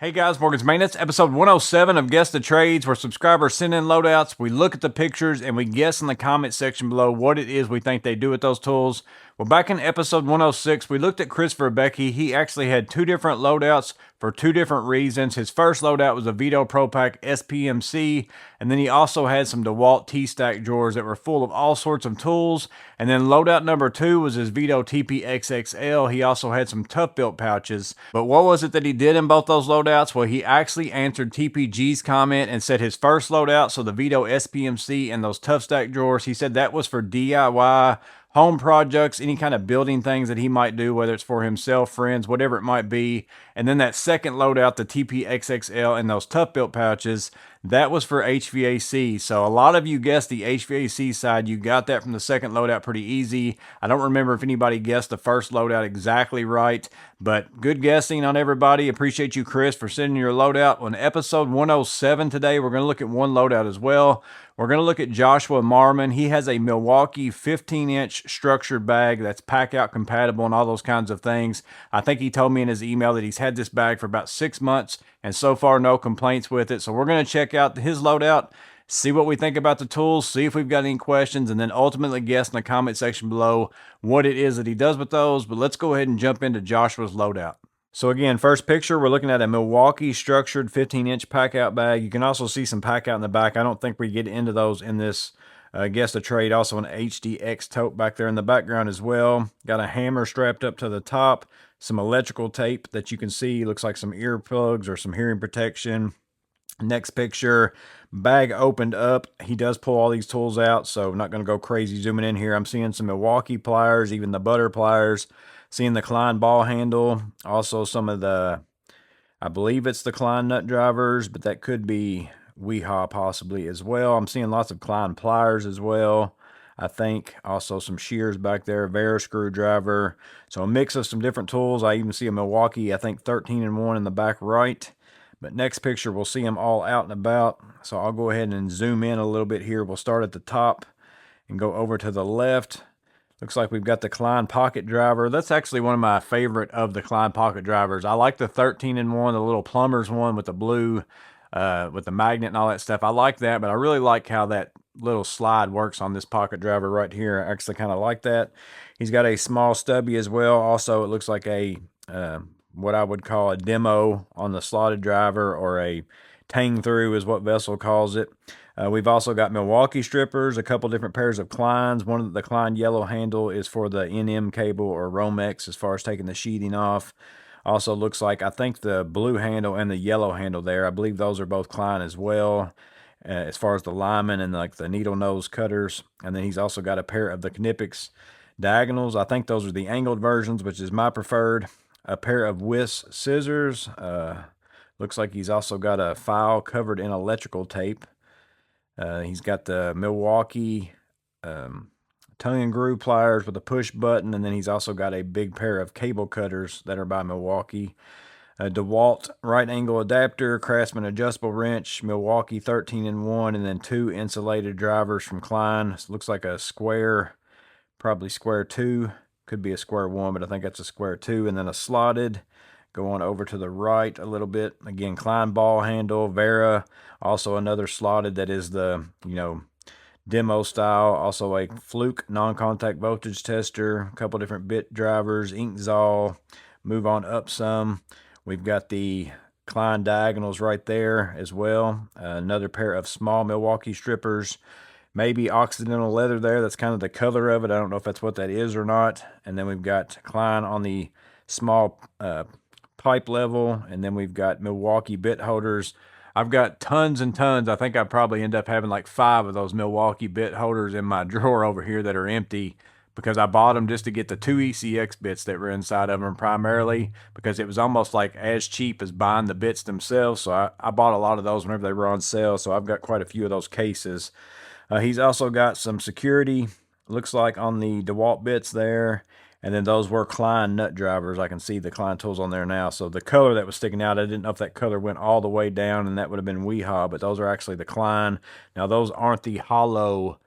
Hey guys, Morgan's Maintenance, episode 107 of Guess the Trades, where subscribers send in loadouts, we look at the pictures, and we guess in the comment section below what it is we think they do with those tools. Well, back in episode 106, we looked at Christopher Becky. He actually had two different loadouts for two different reasons. His first loadout was a Vito Pro Pack SPMC, and then he also had some DeWalt T-Stack drawers that were full of all sorts of tools. And then loadout number two was his Vito TPXXL. He also had some Tough Built pouches. But what was it that he did in both those loadouts? Well, he actually answered TPG's comment and said his first loadout, so the Vito SPMC and those Tough Stack drawers, he said that was for DIY, home projects, any kind of building things that he might do, whether it's for himself, friends, whatever it might be. And then that second loadout, the TPXXL and those Tough Built pouches, that was for HVAC. So a lot of you guessed the HVAC side. You got that from the second loadout pretty easy. I don't remember if anybody guessed the first loadout exactly right, but good guessing on everybody. Appreciate you, Chris, for sending your loadout. On episode 107 today, we're going to look at one loadout as well. We're going to look at Joshua Marmon. He has a Milwaukee 15-inch structured bag that's PACKOUT compatible and all those kinds of things. I think he told me in his email that he's had this bag for about 6 months, and so far no complaints with it. So we're going to check out his loadout, see what we think about the tools, see if we've got any questions, and then ultimately guess in the comment section below what it is that he does with those. But let's go ahead and jump into Joshua's loadout. So again, first picture, we're looking at a Milwaukee structured 15-inch PACKOUT bag. You can also see some PACKOUT in the back. I don't think we get into those in this Guess the Trade. Also an HDX tote back there in the background as well. Got a hammer strapped up to the top. Some electrical tape that you can see. Looks like some earplugs or some hearing protection. Next picture, bag opened up. He does pull all these tools out, so I'm not going to go crazy zooming in here. I'm seeing some Milwaukee pliers, even the butter pliers. Seeing the Klein ball handle, also some of the, I believe it's the Klein nut drivers, but that could be Weehaw possibly as well. I'm seeing lots of Klein pliers as well. I think also some shears back there, Vera screwdriver. So a mix of some different tools. I even see a Milwaukee, I think 13-in-1 in the back right. But next picture, we'll see them all out and about. So I'll go ahead and zoom in a little bit here. We'll start at the top and go over to the left. Looks like we've got the Klein pocket driver. That's actually one of my favorite of the Klein pocket drivers. I like the 13-in-1, the little plumber's one with the blue, with the magnet and all that stuff. I like that, but I really like how that little slide works on this pocket driver right here. I actually kind of like that. He's got a small stubby as well. Also, it looks like a, what I would call a demo on the slotted driver, or a tang through is what Vessel calls it. We've also got Milwaukee strippers, a couple different pairs of Kleins. One of the Klein yellow handle is for the NM cable or Romex as far as taking the sheeting off. Also looks like, I think the blue handle and the yellow handle there, I believe those are both Klein as well, as far as the lineman and like the needle nose cutters. And then he's also got a pair of the Knipex diagonals. I think those are the angled versions, which is my preferred. A pair of Wiss scissors. Looks like he's also got a file covered in electrical tape. He's got the Milwaukee tongue and groove pliers with a push button, and then he's also got a big pair of cable cutters that are by Milwaukee. A DeWalt right angle adapter, Craftsman adjustable wrench, Milwaukee 13-in-1, and then two insulated drivers from Klein. This looks like a square, probably square 2. Could be a square 1, but I think that's a square 2. And then a slotted. Go on over to the right a little bit. Again, Klein ball handle, Vera. Also another slotted that is the, demo style. Also a Fluke non-contact voltage tester. A couple different bit drivers, Inkzall. Move on up some. We've got the Klein diagonals right there as well. Another pair of small Milwaukee strippers. Maybe Occidental leather there. That's kind of the color of it. I don't know if that's what that is or not. And then we've got Klein on the small pipe level, and then we've got Milwaukee bit holders. I've got tons and tons. I think I probably end up having like 5 of those Milwaukee bit holders in my drawer over here that are empty, because I bought them just to get the 2 ECX bits that were inside of them primarily, because it was almost like as cheap as buying the bits themselves. So I bought a lot of those whenever they were on sale. So I've got quite a few of those cases. He's also got some security, looks like, on the DeWalt bits there. And then those were Klein nut drivers. I can see the Klein tools on there now. So the color that was sticking out, I didn't know if that color went all the way down, and that would have been Weehaw, but those are actually the Klein. Now those aren't the hollow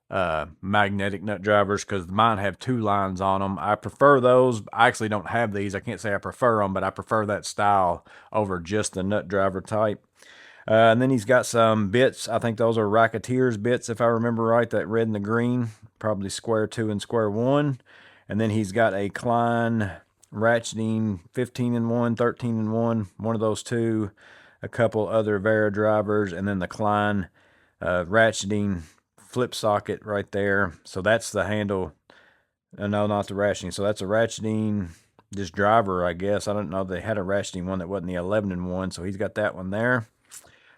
magnetic nut drivers, because mine have 2 lines on them. I prefer those. I actually don't have these. I can't say I prefer them, but I prefer that style over just the nut driver type. And then he's got some bits. I think those are Racketeers bits, if I remember right, that red and the green, probably square 2 and square 1. And then he's got a Klein Ratcheting 15 and 1, 13 and 1, one of those two, a couple other Vera drivers, and then the Klein Ratcheting flip socket right there. So that's the handle. No, not the ratcheting. So that's a ratcheting, just driver, I guess. I don't know. They had a ratcheting one that wasn't the 11 and 1, so he's got that one there.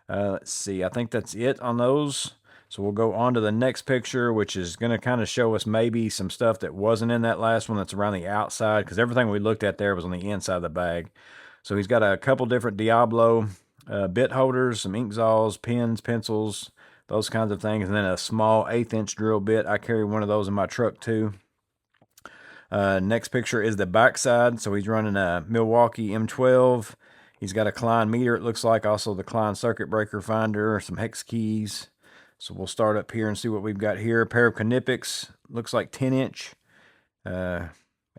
Let's see. I think that's it on those. So we'll go on to the next picture, which is going to kind of show us maybe some stuff that wasn't in that last one that's around the outside, because everything we looked at there was on the inside of the bag. So he's got a couple different Diablo bit holders, some ink saws, pens, pencils, those kinds of things, and then a small 1/8 inch drill bit. I carry one of those in my truck too. Next picture is the backside. So he's running a Milwaukee M12. He's got a Klein meter, it looks like, also the Klein circuit breaker finder, some hex keys. So we'll start up here and see what we've got here. A pair of Knipex, looks like 10 inch.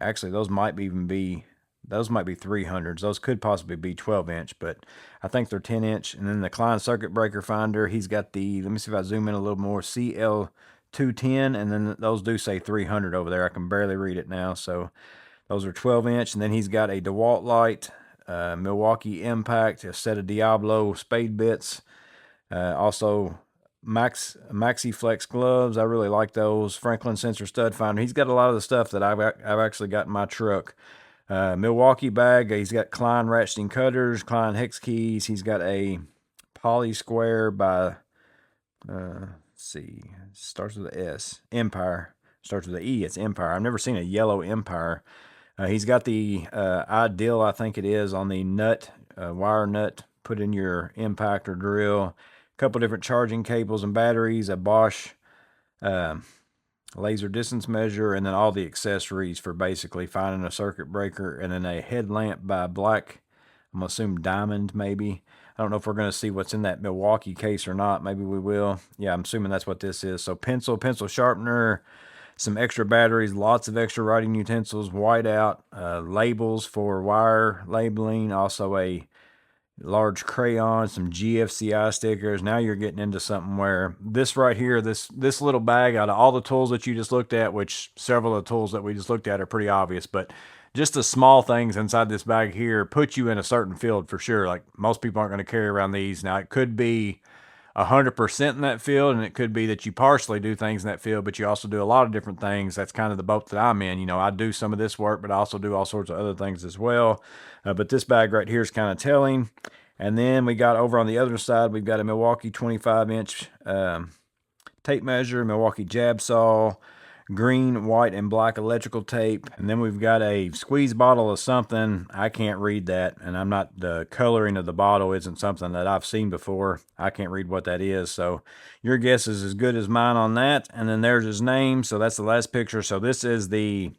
Actually, those might even be, those might be 300s. Those could possibly be 12 inch, but I think they're 10 inch. And then the Klein circuit breaker finder, he's got the, let me see if I zoom in a little more, CL210, and then those do say 300 over there. I can barely read it now. So those are 12 inch. And then he's got a DeWalt light, Milwaukee Impact, a set of Diablo spade bits, also Maxi Flex gloves. I really like those. Franklin sensor stud finder. He's got a lot of the stuff that I've actually got in my truck. Milwaukee bag. He's got Klein ratcheting cutters, Klein hex keys. He's got a Poly Square by let's see, starts with an S. Empire. Starts with an E. It's Empire. I've never seen a yellow Empire. He's got the Ideal, I think it is, on the nut, wire nut, put in your impact or drill. A couple different charging cables and batteries, a Bosch laser distance measure, and then all the accessories for basically finding a circuit breaker, and then a headlamp by Black, I'm going to assume Diamond maybe. I don't know if we're going to see what's in that Milwaukee case or not. Maybe we will. Yeah, I'm assuming that's what this is. So pencil sharpener, some extra batteries, lots of extra writing utensils, whiteout, labels for wire labeling, also a large crayon, some GFCI stickers. Now you're getting into something where this right here, this little bag, out of all the tools that you just looked at, which several of the tools that we just looked at are pretty obvious, but just the small things inside this bag here put you in a certain field for sure. Like, most people aren't going to carry around these. Now, it could be 100% in that field, and it could be that you partially do things in that field, but you also do a lot of different things. That's kind of the boat that I'm in. You know, I do some of this work, but I also do all sorts of other things as well. But this bag right here is kind of telling. And then we got over on the other side, we've got a Milwaukee 25-inch tape measure, Milwaukee jab saw, green, white, and black electrical tape. And then we've got a squeeze bottle of something. I can't read that, and I'm not, the coloring of the bottle isn't something that I've seen before. I can't read what that is, so your guess is as good as mine on that. And then there's his name, so that's the last picture. So this is the,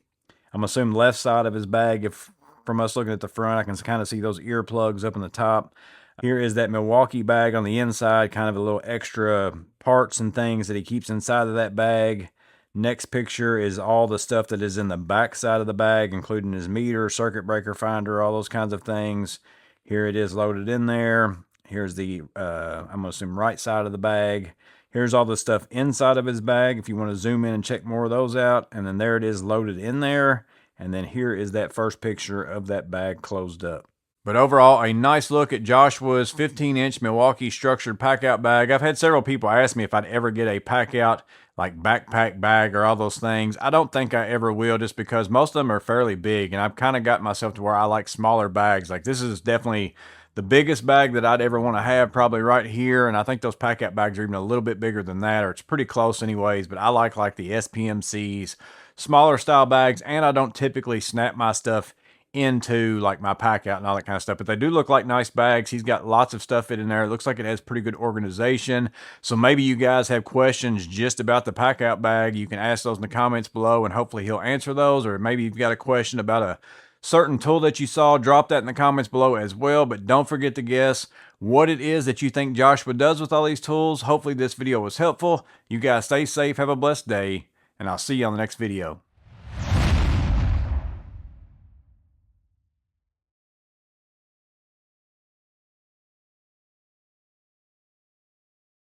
I'm assuming, left side of his bag. If from us looking at the front, I can kind of see those earplugs up in the top. Here is that Milwaukee bag on the inside, kind of a little extra parts and things that he keeps inside of that bag. Next picture is all the stuff that is in the back side of the bag, including his meter, circuit breaker finder, all those kinds of things. Here it is loaded in there. Here's the, I'm going to assume, right side of the bag. Here's all the stuff inside of his bag, if you want to zoom in and check more of those out. And then there it is loaded in there. And then here is that first picture of that bag closed up. But overall, a nice look at Joshua's 15-inch Milwaukee structured PACKOUT bag. I've had several people ask me if I'd ever get a PACKOUT, like backpack bag or all those things. I don't think I ever will, just because most of them are fairly big, and I've kind of got myself to where I like smaller bags. Like, this is definitely the biggest bag that I'd ever want to have, probably right here, and I think those PACKOUT bags are even a little bit bigger than that, or it's pretty close anyways. But I like the SPMCs, smaller style bags, and I don't typically snap my stuff into like my PACKOUT and all that kind of stuff, but they do look like nice bags. He's got lots of stuff in there. It looks like it has pretty good organization. So maybe you guys have questions just about the PACKOUT bag. You can ask those in the comments below, and hopefully he'll answer those. Or maybe you've got a question about a certain tool that you saw, drop that in the comments below as well. But don't forget to guess what it is that you think Joshua does with all these tools. Hopefully this video was helpful. You guys stay safe, have a blessed day, and I'll see you on the next video.